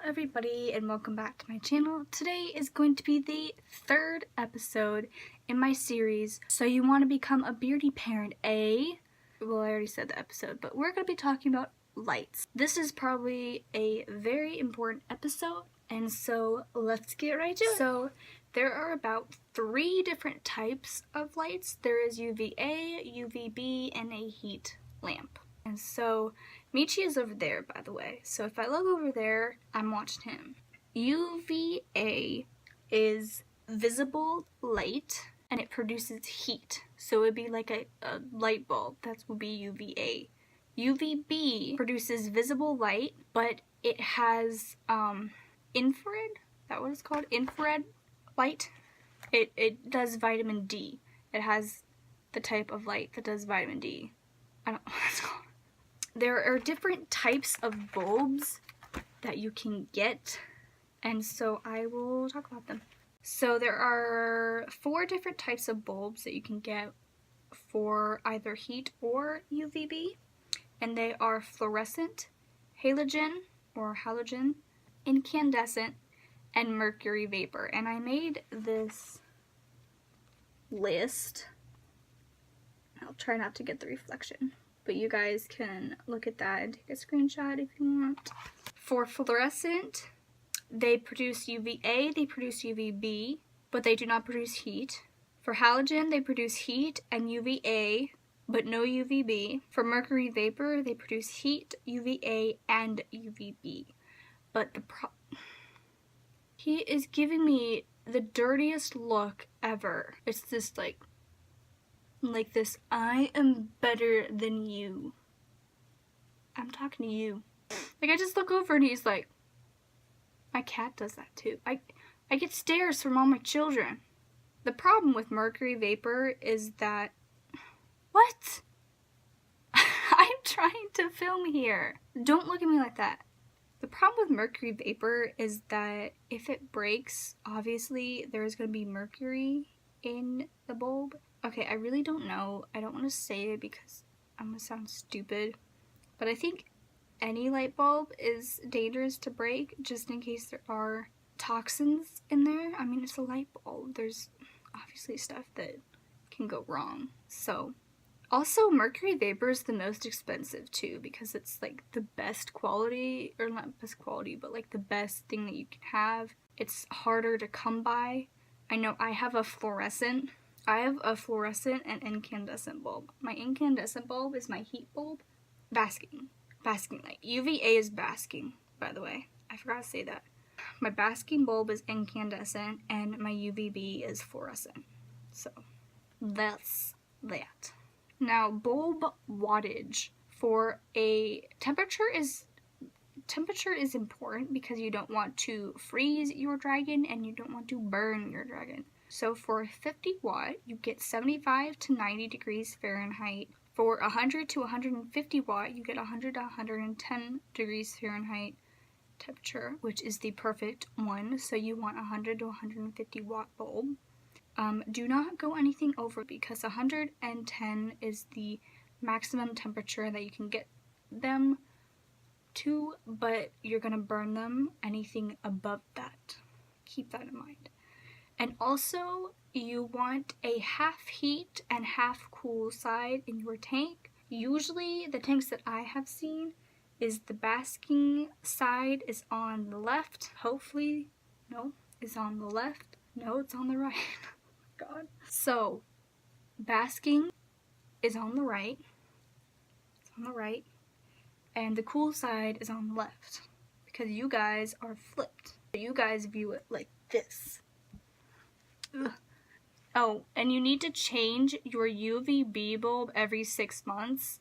everybody, and welcome back to my channel. Today is going to be the third episode in my series, So You Want to Become a Beardie Parent, well, I already said the episode, but we're going to be talking about lights. This is probably a very important episode, and so let's get right to it. So there are about 3 different types of lights. There is UVA, UVB, and a heat lamp. And so Michi is over there, by the way. So if I look over there, I'm watching him. UVA is visible light, and it produces heat. So it would be like a light bulb. That would be UVA. UVB produces visible light, but it has infrared. Is that what it's called? Infrared light. It does vitamin D. It has the type of light that does vitamin D. I don't know what it's called. There are different types of bulbs that you can get, and so I will talk about them. So there are 4 different types of bulbs that you can get for either heat or UVB, and they are fluorescent, halogen, incandescent, and mercury vapor. And I made this list. I'll try not to get the reflection, but you guys can look at that and take a screenshot if you want. For fluorescent, they produce UVA, they produce UVB, but they do not produce heat. For halogen, they produce heat and UVA, but no UVB. For mercury vapor, they produce heat, UVA, and UVB. But he is giving me the dirtiest look ever. It's this like this, I am better than you. I'm talking to you. Like, I just look over and he's like, my cat does that too. I get stares from all my children. The problem with mercury vapor is that, what? I'm trying to film here. Don't look at me like that. The problem with mercury vapor is that if it breaks, obviously there's going to be mercury in the bulb. Okay, I really don't know. I don't want to say it because I'm going to sound stupid. But I think any light bulb is dangerous to break just in case there are toxins in there. I mean, it's a light bulb. There's obviously stuff that can go wrong. So, also mercury vapor is the most expensive too because it's like the best quality, or not best quality, but like the best thing that you can have. It's harder to come by. I know I have a fluorescent and incandescent bulb. My incandescent bulb is my heat bulb. Basking light. UVA is basking, by the way. I forgot to say that. My basking bulb is incandescent and my UVB is fluorescent. So, that's that. Now, bulb wattage for a temperature is important because you don't want to freeze your dragon and you don't want to burn your dragon. So for 50 watt, you get 75 to 90 degrees Fahrenheit. For 100 to 150 watt, you get 100 to 110 degrees Fahrenheit temperature, which is the perfect one. So you want 100 to 150 watt bulb. Do not go anything over because 110 is the maximum temperature that you can get them to, but you're going to burn them anything above that. Keep that in mind. And also, you want a half heat and half cool side in your tank. Usually, the tanks that I have seen is the basking side is on the left. Hopefully, no, is on the left. No, it's on the right. Oh my God. So, basking is on the right. It's on the right. And the cool side is on the left. Because you guys are flipped. You guys view it like this. Ugh. Oh, and you need to change your UVB bulb every 6 months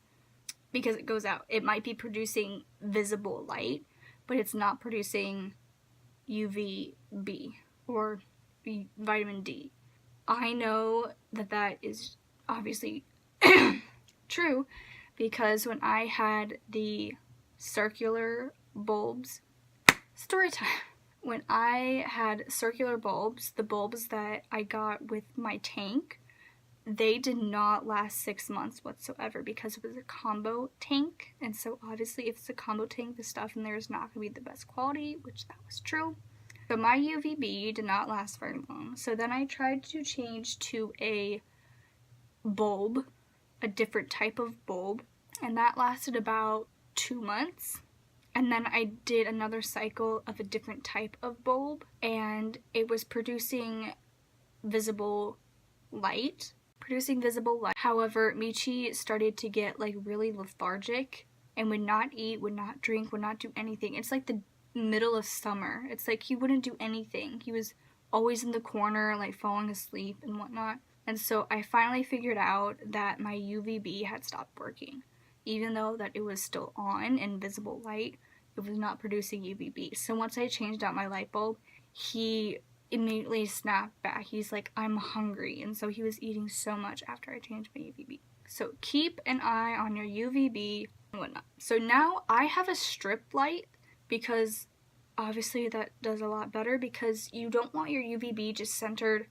because it goes out. It might be producing visible light, but it's not producing UVB or vitamin D. I know that is obviously true because when I had the circular bulbs, story time. When I had circular bulbs, the bulbs that I got with my tank, they did not last 6 months whatsoever because it was a combo tank. And so obviously if it's a combo tank, the stuff in there is not going to be the best quality, which that was true. So my UVB did not last very long. So then I tried to change to a bulb, a different type of bulb, and that lasted about 2 months. And then I did another cycle of a different type of bulb, and it was producing visible light. However, Michi started to get like really lethargic and would not eat, would not drink, would not do anything. It's like the middle of summer. It's like he wouldn't do anything. He was always in the corner, like falling asleep and whatnot. And so I finally figured out that my UVB had stopped working. Even though that it was still on in visible light, it was not producing UVB. So once I changed out my light bulb, he immediately snapped back. He's like, I'm hungry. And so he was eating so much after I changed my UVB. So keep an eye on your UVB and whatnot. So now I have a strip light because obviously that does a lot better, because you don't want your UVB just centered,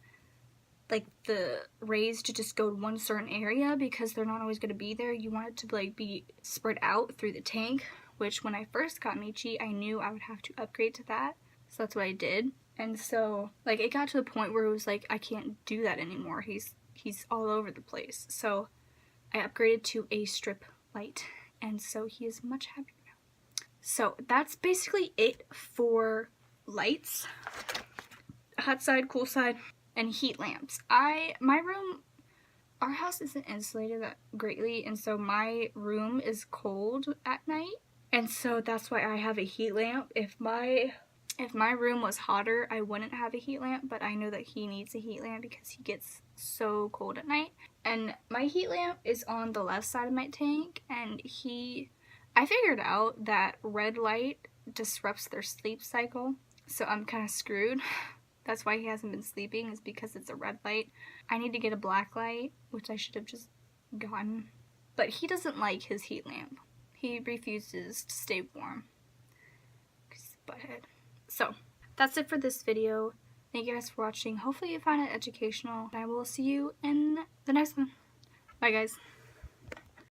like the rays to just go to one certain area, because they're not always going to be there. You want it to like be spread out through the tank, which when I first got Michi, I knew I would have to upgrade to that. So that's what I did. And so, like, it got to the point where it was like, I can't do that anymore. He's all over the place. So I upgraded to a strip light, and so he is much happier now. So that's basically it for lights. Hot side, cool side, and heat lamps. Our house isn't insulated that greatly, and so my room is cold at night. And so that's why I have a heat lamp. If my room was hotter, I wouldn't have a heat lamp, but I know that he needs a heat lamp because he gets so cold at night. And my heat lamp is on the left side of my tank, and I figured out that red light disrupts their sleep cycle, so I'm kind of screwed. That's why he hasn't been sleeping, is because it's a red light. I need to get a black light, which I should have just gotten. But he doesn't like his heat lamp. He refuses to stay warm. He's a butthead. So, that's it for this video. Thank you guys for watching. Hopefully you found it educational. I will see you in the next one. Bye guys.